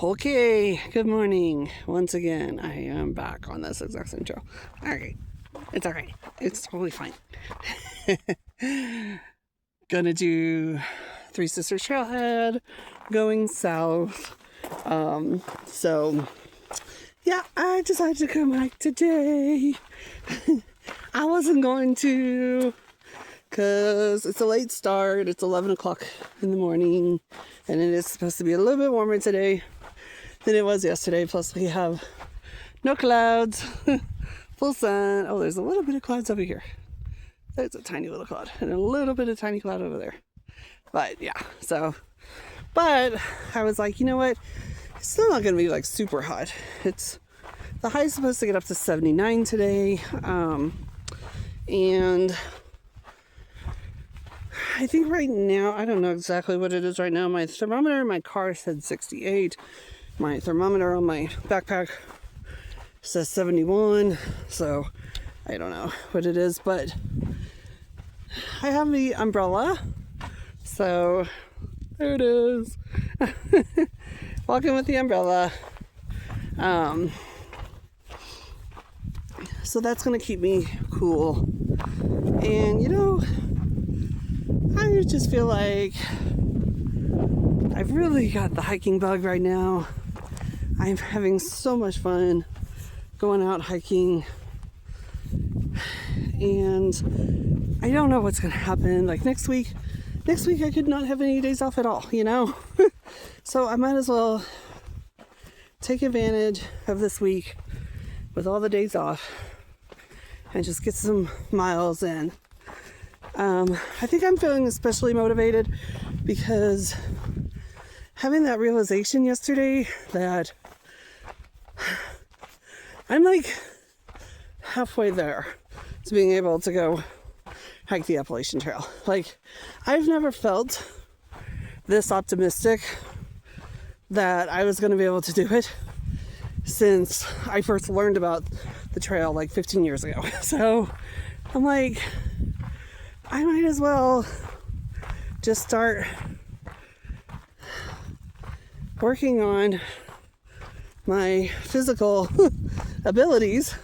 Okay, good morning. Once again, I am back on this exact same trail. Alright, it's alright. It's totally fine. Gonna do Three Sisters Trailhead, going south. So, yeah, I decided to come hike today. I wasn't going to, because it's a late start. It's 11 o'clock in the morning, and it is supposed to be a little bit warmer today than it was yesterday. Plus we have no clouds, full sun. Oh, there's a little bit of clouds over here. There's a tiny little cloud and a little bit of tiny cloud over there. But yeah, but I was like, you know what? It's still not going to be like super hot. The high is supposed to get up to 79 today. And I think right now, I don't know exactly what it is right now. My thermometer in my car said 68. My thermometer on my backpack says 71. So I don't know what it is, but I have the umbrella. So there it is. Walking with the umbrella. So that's going to keep me cool. And you know, I just feel like I've really got the hiking bug right now. I'm having so much fun going out hiking. And I don't know what's going to happen. Like next week I could not have any days off at all, you know? So I might as well take advantage of this week with all the days off and just get some miles in. I think I'm feeling especially motivated because having that realization yesterday that I'm like halfway there to being able to go hike the Appalachian Trail. Like, I've never felt this optimistic that I was going to be able to do it since I first learned about the trail like 15 years ago. So I'm like, I might as well just start working on my physical abilities,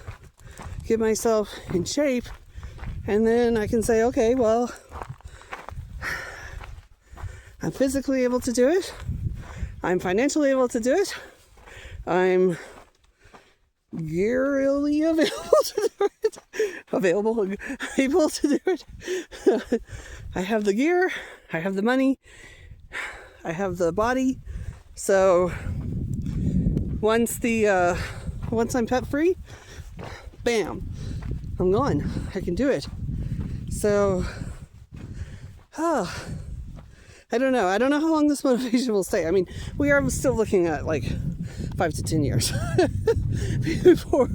get myself in shape, and then I can say, okay, well, I'm physically able to do it. I'm financially able to do it. I'm gearily able to do it. Able to do it. I have the gear. I have the money. I have the body. So once I'm pet free, bam, I'm going. I can do it. So, I don't know. I don't know how long this motivation will stay. I mean, we are still looking at like 5 to 10 years before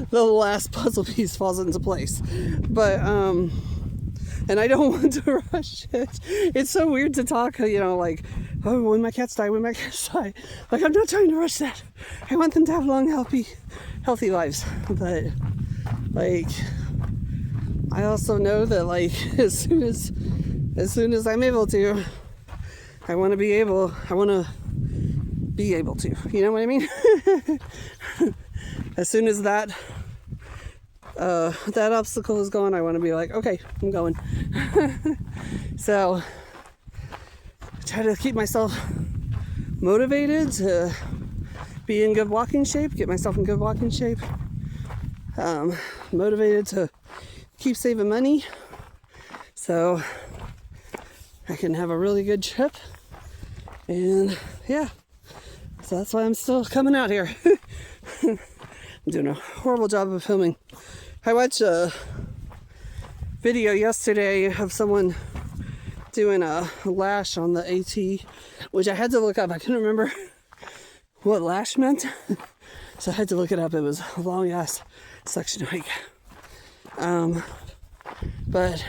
the last puzzle piece falls into place. But, and I don't want to rush it. It's so weird to talk, you know, like, oh, when my cats die. Like, I'm not trying to rush that. I want them to have long, healthy lives. But, like, I also know that, like, as soon as I'm able to, I want to be able to, you know what I mean? As soon as that obstacle is gone, I want to be like, okay, I'm going. So I try to keep myself motivated to be in good walking shape, get myself in good walking shape, motivated to keep saving money so I can have a really good trip. And yeah, so that's why I'm still coming out here. I'm doing a horrible job of filming. I watched a video yesterday of someone doing a lash on the AT, which I had to look up. I couldn't remember what lash meant, so I had to look it up. It was a long ass section hike. But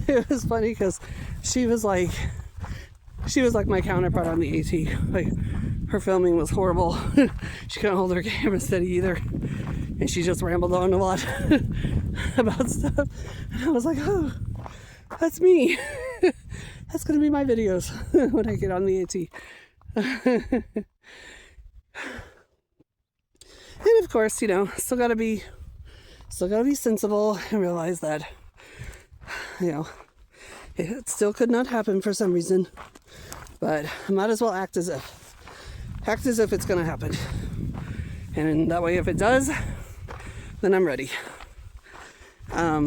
it was funny because she was like my counterpart on the AT. Like, her filming was horrible. She couldn't hold her camera steady either, and she just rambled on a lot about stuff. And I was like, oh, that's me. That's gonna be my videos when I get on the AT. And of course, still gotta be sensible and realize that, it still could not happen for some reason. But I might as well act as if it's gonna happen. And that way, if it does, then I'm ready. I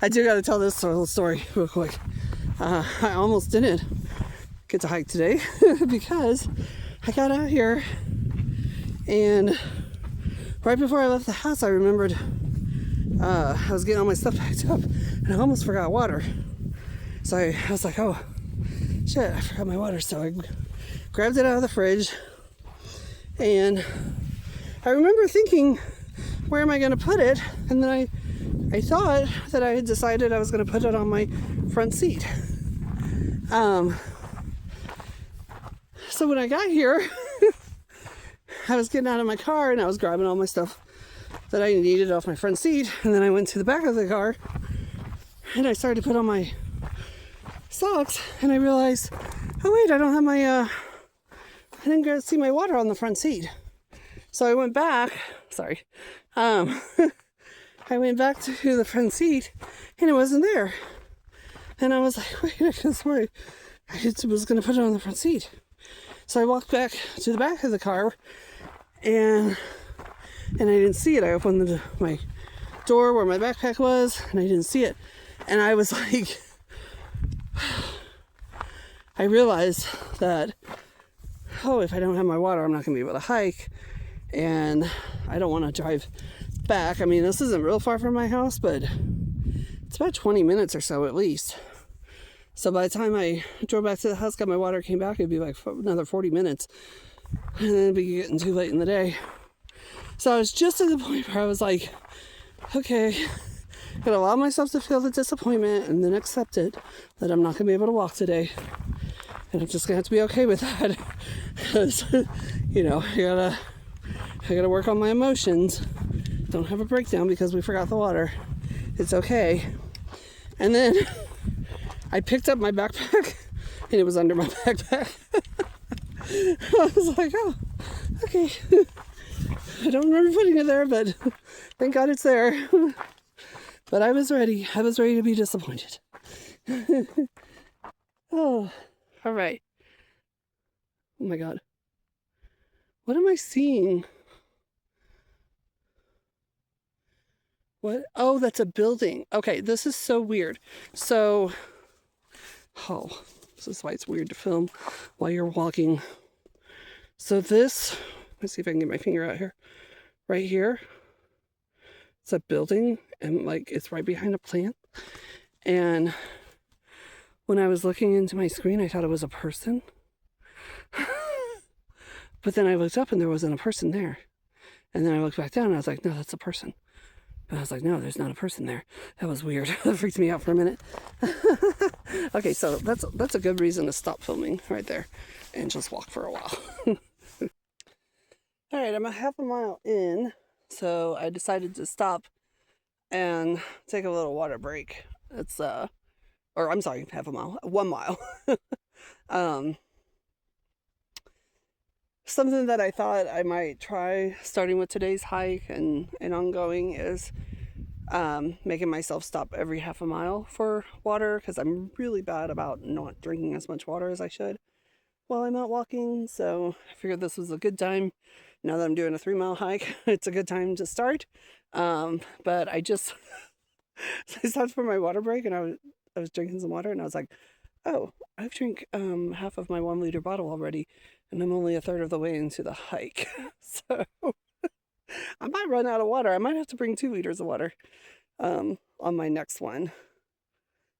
do gotta tell this little story real quick. I almost didn't get to hike today because I got out here and right before I left the house, I remembered I was getting all my stuff packed up and I almost forgot water. So I was like, oh shit, I forgot my water. So I grabbed it out of the fridge and I remember thinking, where am I going to put it? And then I thought that I had decided I was going to put it on my front seat. So when I got here, I was getting out of my car and I was grabbing all my stuff that I needed off my front seat. And then I went to the back of the car and I started to put on my socks and I realized, oh wait, I don't have my, I didn't see my water on the front seat. So I went back, I went back to the front seat and it wasn't there. And I was like, wait, I swear I was going to put it on the front seat. So I walked back to the back of the car and I didn't see it. I opened my door where my backpack was and I didn't see it. And I was like, I realized that, if I don't have my water, I'm not going to be able to hike. And I don't want to drive back. I mean, this isn't real far from my house, but it's about 20 minutes or so at least. So by the time I drove back to the house, got my water, came back, it'd be like another 40 minutes. And then it'd be getting too late in the day. So I was just at the point where I was like, okay, I'm gonna allow myself to feel the disappointment and then accept it that I'm not gonna be able to walk today. And I'm just gonna have to be okay with that. Because, I gotta work on my emotions. Don't have a breakdown because we forgot the water. It's okay. And then I picked up my backpack and it was under my backpack. I was like, oh, okay. I don't remember putting it there, but thank God it's there. But I was ready. I was ready to be disappointed. Oh, all right. Oh my God. What am I seeing? What? Oh, that's a building. Okay, this is so weird. So, this is why it's weird to film while you're walking. So let's see if I can get my finger out here. Right here, it's a building and it's right behind a plant. And when I was looking into my screen, I thought it was a person. But then I looked up and there wasn't a person there. And then I looked back down and I was like, no, that's a person. But I was like, no, there's not a person there. That was weird. That freaked me out for a minute. Okay, so that's a good reason to stop filming right there and just walk for a while. All right, I'm a half a mile in, so I decided to stop and take a little water break. It's half a mile, 1 mile. Something that I thought I might try starting with today's hike and ongoing is making myself stop every half a mile for water, because I'm really bad about not drinking as much water as I should while I'm out walking. So I figured this was a good time. Now that I'm doing a 3-mile hike, it's a good time to start. But I stopped for my water break and I was drinking some water and I was like, oh, I've drank half of my 1 liter bottle already and I'm only a third of the way into the hike. So I might run out of water. I might have to bring 2 liters of water on my next one.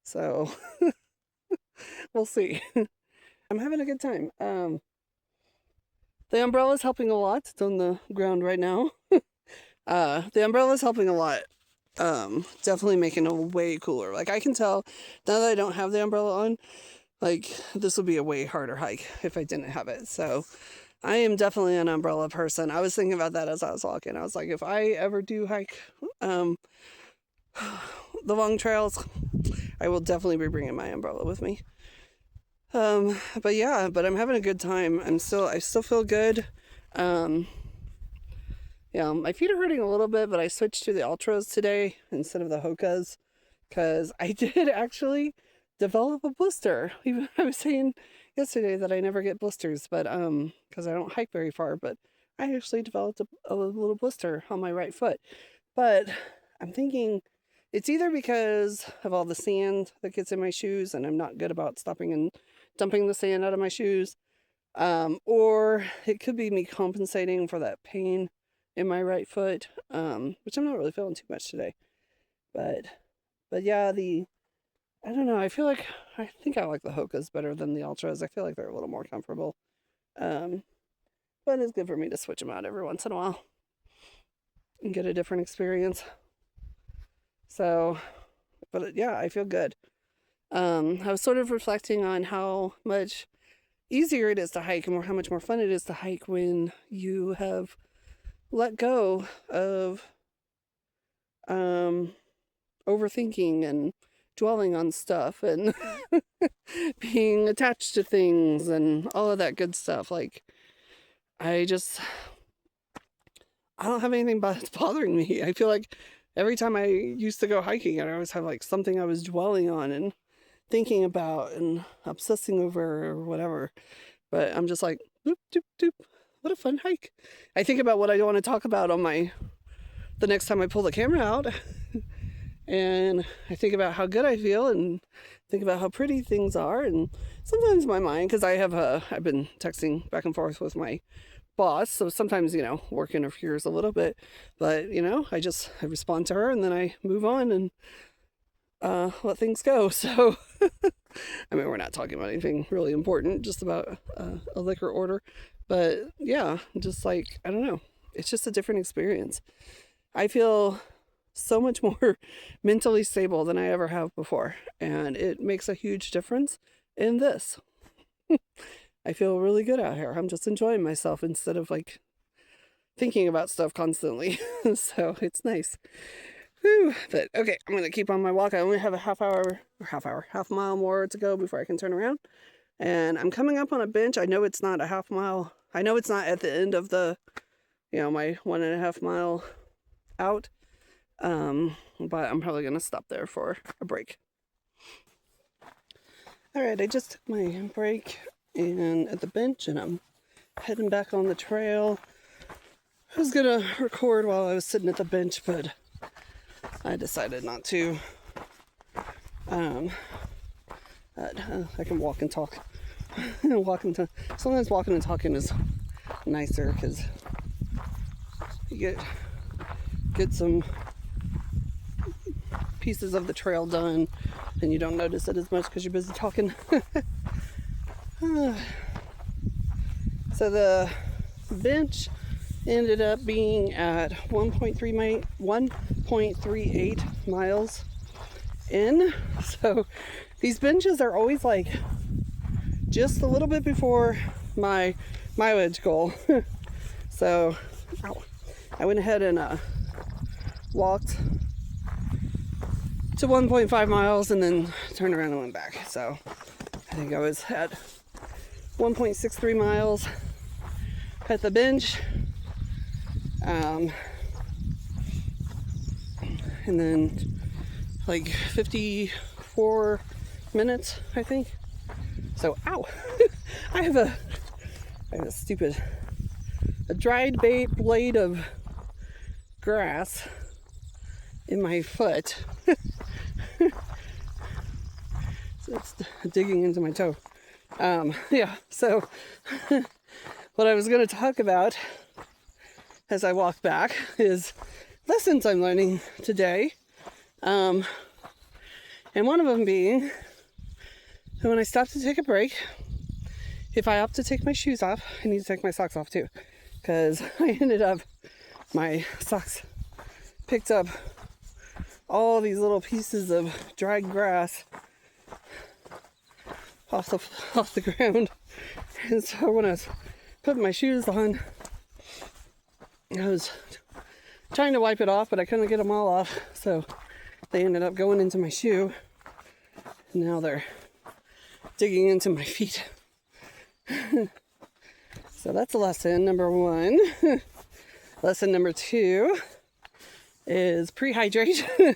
So we'll see. I'm having a good time. The umbrella's helping a lot. It's on the ground right now. The umbrella's helping a lot. Definitely making it way cooler. Like, I can tell now that I don't have the umbrella on, like, this would be a way harder hike if I didn't have it. So I am definitely an umbrella person. I was thinking about that as I was walking. I was like, if I ever do hike the long trails, I will definitely be bringing my umbrella with me. But yeah, but I'm having a good time. I still feel good. Yeah, my feet are hurting a little bit, but I switched to the Ultras today instead of the Hokas because I did actually develop a blister. Even I was saying yesterday that I never get blisters, but because I don't hike very far, but I actually developed a little blister on my right foot. But I'm thinking it's either because of all the sand that gets in my shoes and I'm not good about stopping and dumping the sand out of my shoes, or it could be me compensating for that pain in my right foot, which I'm not really feeling too much today. But yeah, I don't know. I think I like the Hokas better than the Ultras. I feel like they're a little more comfortable. Um, but it's good for me to switch them out every once in a while and get a different experience. So, but yeah, I feel good. I was sort of reflecting on how much easier it is to hike and how much more fun it is to hike when you have let go of overthinking and dwelling on stuff and being attached to things and all of that good stuff. Like, I don't have anything that's bothering me. I feel like every time I used to go hiking, I always have like something I was dwelling on and thinking about and obsessing over or whatever. But I'm just like, doop, doop, doop. What a fun hike. I think about what I want to talk about on the next time I pull the camera out. And I think about how good I feel and think about how pretty things are. And sometimes my mind, because I've been texting back and forth with my boss. So sometimes, work interferes a little bit, but I respond to her and then I move on and let things go. So, I mean, we're not talking about anything really important, just about a liquor order. But yeah, just like, I don't know. It's just a different experience. I feel so much more mentally stable than I ever have before. And it makes a huge difference in this. I feel really good out here. I'm just enjoying myself instead of like thinking about stuff constantly. So it's nice. Whew. But okay, I'm going to keep on my walk. I only have a half mile more to go before I can turn around. And I'm coming up on a bench. I know it's not a half mile. I know it's not at the end of my 1.5 mile out. But I'm probably going to stop there for a break. All right, I just took my break at the bench and I'm heading back on the trail. I was going to record while I was sitting at the bench, but I decided not to. I can walk and talk. Sometimes walking and talking is nicer because you get some pieces of the trail done and you don't notice it as much because you're busy talking. So the bench ended up being at 1.38 miles in. So these benches are always like just a little bit before my mileage goal. So I went ahead and walked to 1.5 miles and then turned around and went back. So I think I was at 1.63 miles at the bench. And then like 54 minutes, I think. So, ow! I have a dried blade of grass in my foot. So it's digging into my toe. Yeah, so what I was going to talk about as I walk back is lessons I'm learning today. And one of them being that when I stop to take a break, if I opt to take my shoes off, I need to take my socks off too. Because I ended up, my socks picked up all these little pieces of dried grass off the ground. And so when I was putting my shoes on, I was trying to wipe it off, but I couldn't get them all off. So they ended up going into my shoe. And now they're digging into my feet. So that's lesson number 1. Lesson number 2 is pre-hydrate. I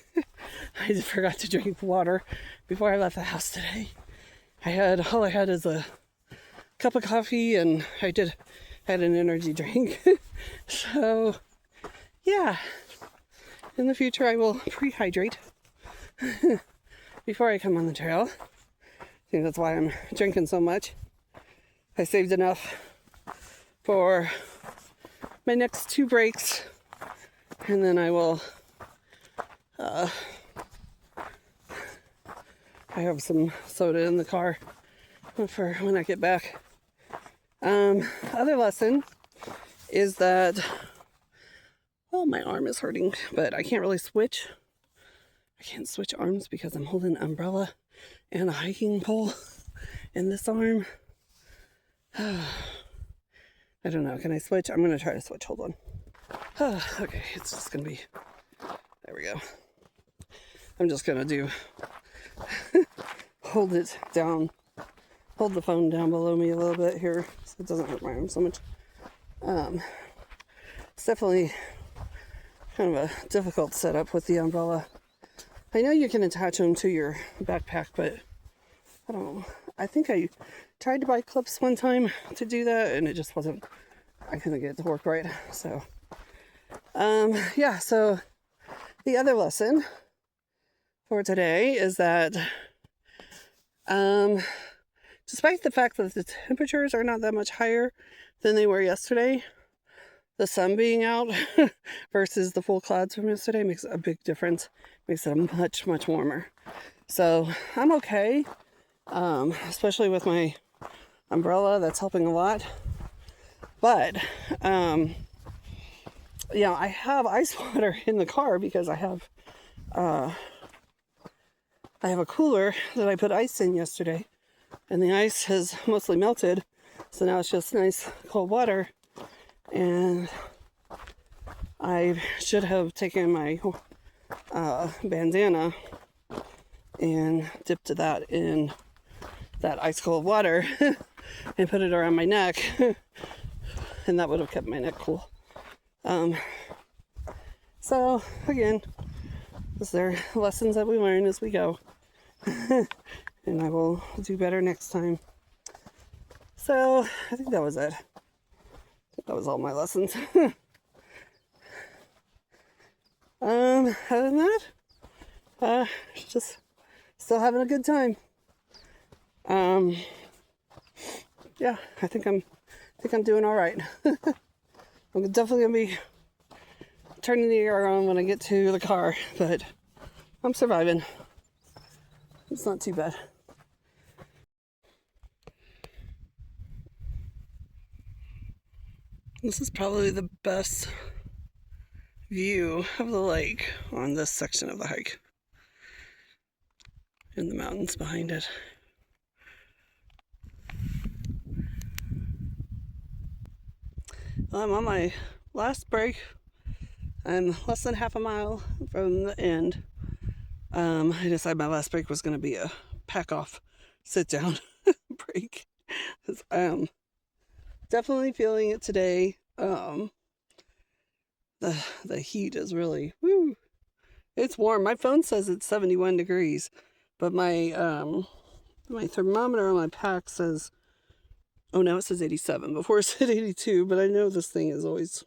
just forgot to drink water before I left the house today. All I had is a cup of coffee, and I had an energy drink. So yeah, in the future I will pre-hydrate before I come on the trail. I think that's why I'm drinking so much. I saved enough for my next 2 breaks, and then I will I have some soda in the car for when I get back. Other lesson is that, well, my arm is hurting, but I can't really switch. I can't switch arms because I'm holding an umbrella and a hiking pole in this arm. I don't know. Can I switch? I'm going to try to switch. Hold on. Okay, it's just going to be... There we go. I'm just going to do... hold it down. Hold the phone down below me a little bit here so it doesn't hurt my arm so much. It's definitely kind of a difficult setup with the umbrella. I know you can attach them to your backpack, but I don't know. I think I tried to buy clips one time to do that, and it just wasn't... I couldn't get it to work right. So, yeah, so the other lesson for today is that despite the fact that the temperatures are not that much higher than they were yesterday, the sun being out versus the full clouds from yesterday makes a big difference. Makes it much, much warmer. So I'm okay, especially with my umbrella. That's helping a lot. But, you know, I have ice water in the car because I have a cooler that I put ice in yesterday, and the ice has mostly melted, so now it's just nice cold water. And I should have taken my bandana and dipped that in that ice cold water and put it around my neck, and that would have kept my neck cool. So again, these are lessons that we learn as we go. And I will do better next time. So I think that was it. That was all my lessons. Other than that, just still having a good time. Yeah, I think I'm doing all right. I'm definitely gonna be turning the air on when I get to the car, but I'm surviving. It's not too bad. This is probably the best view of the lake on this section of the hike, and the mountains behind it. I'm on my last break. I'm less than half a mile from the end. I decided my last break was going to be a pack off, sit down break. Definitely feeling it today. The heat is really, woo. It's warm. My phone says it's 71 degrees, but my my thermometer on my pack says, oh, now it says 87. Before it said 82, but I know this thing's always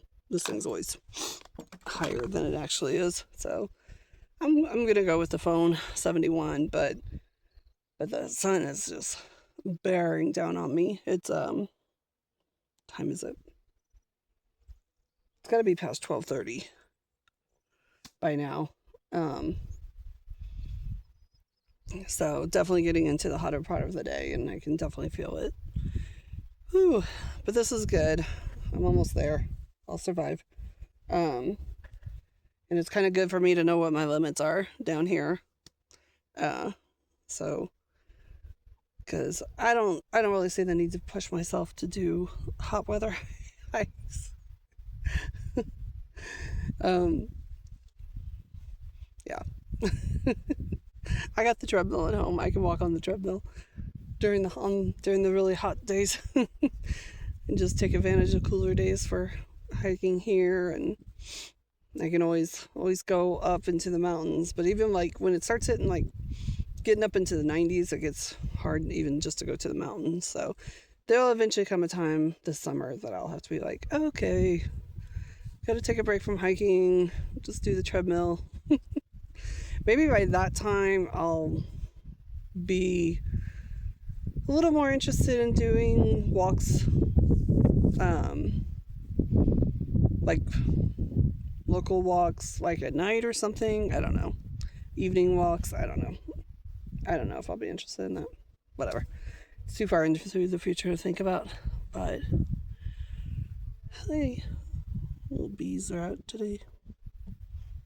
higher than it actually is. So I'm gonna go with the phone 71, but the sun is just bearing down on me. It's time is it? It's got to be past 12:30 by now. So definitely getting into the hotter part of the day, and I can definitely feel it. Whew. But this is good. I'm almost there. I'll survive. And it's kind of good for me to know what my limits are down here. So, because I don't really see the need to push myself to do hot weather hikes. Yeah. I got the treadmill at home. I can walk on the treadmill. during the really hot days, and just take advantage of cooler days for hiking here. And I can always go up into the mountains, but even like when it starts hitting like getting up into the 90s, it gets hard even just to go to the mountains. So there'll eventually come a time this summer that I'll have to be like, okay, gotta take a break from hiking, just do the treadmill. Maybe by that time I'll be a little more interested in doing walks, like local walks, like at night or something. I don't know. Evening walks. I don't know if I'll be interested in that. Whatever. It's too far into the future to think about. But hey, little bees are out today.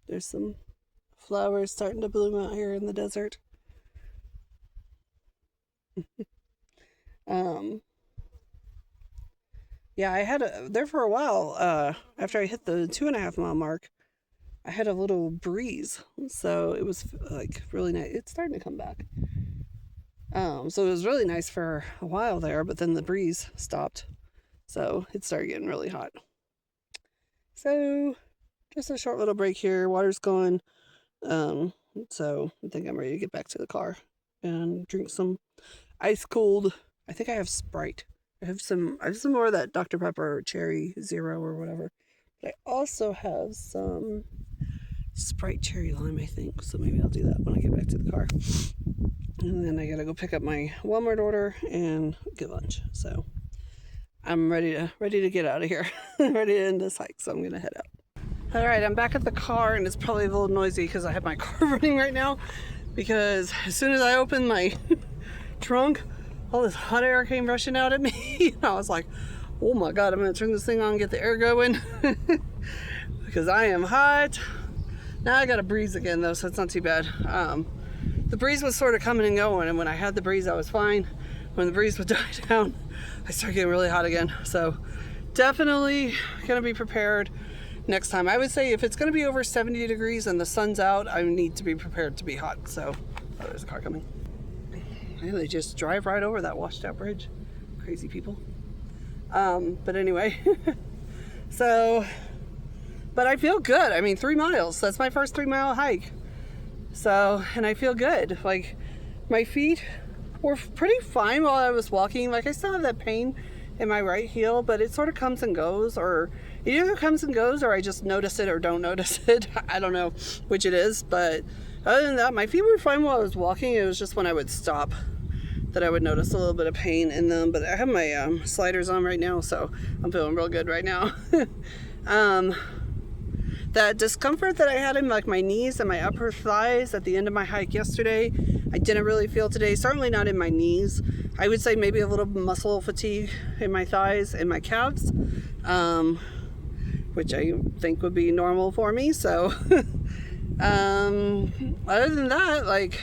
There's some flowers starting to bloom out here in the desert. Yeah, I had there for a while, after I hit the 2.5 mile mark, I had a little breeze. So it was like really nice. It's starting to come back. So it was really nice for a while there, but then the breeze stopped. So it started getting really hot. So just a short little break here. Water's gone. So I think I'm ready to get back to the car and drink some ice cold. I think I have Sprite. I have some more of that Dr. Pepper Cherry Zero or whatever. But I also have some Sprite Cherry Lime, I think. So maybe I'll do that when I get back to the car. And then I gotta go pick up my Walmart order and get lunch. So I'm ready to get out of here. Ready to end this hike. So I'm gonna head out. All right, I'm back at the car, and it's probably a little noisy because I have my car running right now. Because as soon as I opened my trunk, all this hot air came rushing out at me. And I was like, oh my God, I'm gonna turn this thing on and get the air going. Because I am hot. Now I got a breeze again though, so it's not too bad. The breeze was sort of coming and going, and when I had the breeze I was fine. When the breeze would die down, I started getting really hot again. So definitely gonna be prepared next time. I would say if it's gonna be over 70 degrees and the sun's out, I need to be prepared to be hot. So, oh, there's a car coming. And they just drive right over that washed out bridge. Crazy people. But anyway, so, but I feel good. I mean, 3 miles, that's my first 3-mile hike. So, and I feel good. Like, my feet were pretty fine while I was walking. Like, I still have that pain in my right heel, but it sort of comes and goes, or it either comes and goes, or I just notice it or don't notice it. I don't know which it is, but other than that, my feet were fine while I was walking. It was just when I would stop that I would notice a little bit of pain in them. But I have my sliders on right now, so I'm feeling real good right now. That discomfort that I had in like my knees and my upper thighs at the end of my hike yesterday, I didn't really feel today. Certainly not in my knees. I would say maybe a little muscle fatigue in my thighs and my calves, which I think would be normal for me. So other than that, like,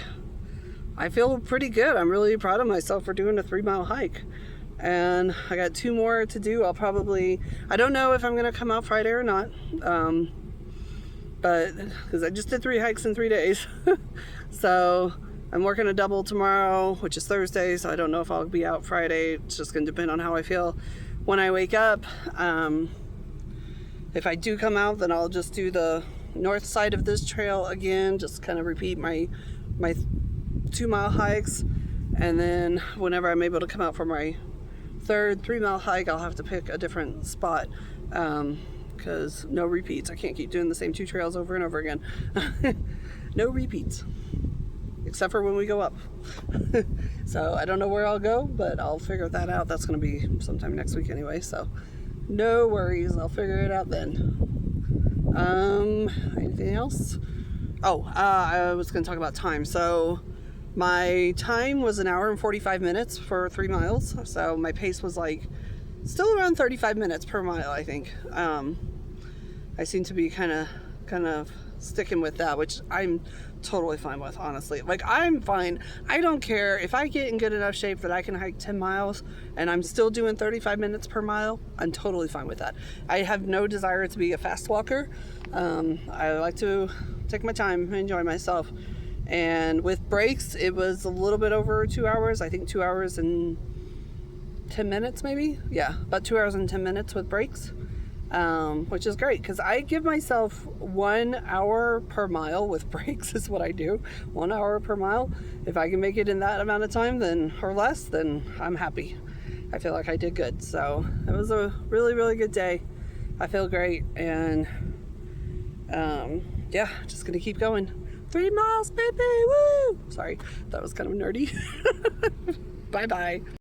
I feel pretty good. I'm really proud of myself for doing a 3-mile hike. And I got 2 more to do. I don't know if I'm going to come out Friday or not. But because I just did 3 hikes in 3 days. So I'm working a double tomorrow, which is Thursday. So I don't know if I'll be out Friday. It's just going to depend on how I feel when I wake up. If I do come out, then I'll just do the north side of this trail again. Just kind of repeat my 2-mile hikes. And then whenever I'm able to come out for my third 3-mile hike, I'll have to pick a different spot. Because no repeats. I can't keep doing the same 2 trails over and over again. No repeats. Except for when we go up. So I don't know where I'll go, but I'll figure that out. That's going to be sometime next week anyway. So no worries. I'll figure it out then. Anything else? Oh, I was going to talk about time. So my time was 1 hour and 45 minutes for 3 miles. So my pace was like still around 35 minutes per mile, I think. I seem to be kind of sticking with that, which I'm totally fine with, honestly. Like, I'm fine. I don't care if I get in good enough shape that I can hike 10 miles and I'm still doing 35 minutes per mile. I'm totally fine with that. I have no desire to be a fast walker. I like to take my time and enjoy myself. And with breaks, it was a little bit over 2 hours. I think 2 hours and 10 minutes, maybe. Yeah, about 2 hours and 10 minutes with breaks, which is great because I give myself 1 hour per mile with breaks is what I do. 1 hour per mile. If I can make it in that amount of time, then or less, then I'm happy. I feel like I did good. So it was a really, really good day. I feel great, and yeah, just gonna keep going. 3 miles, baby, woo! Sorry, that was kind of nerdy. Bye bye.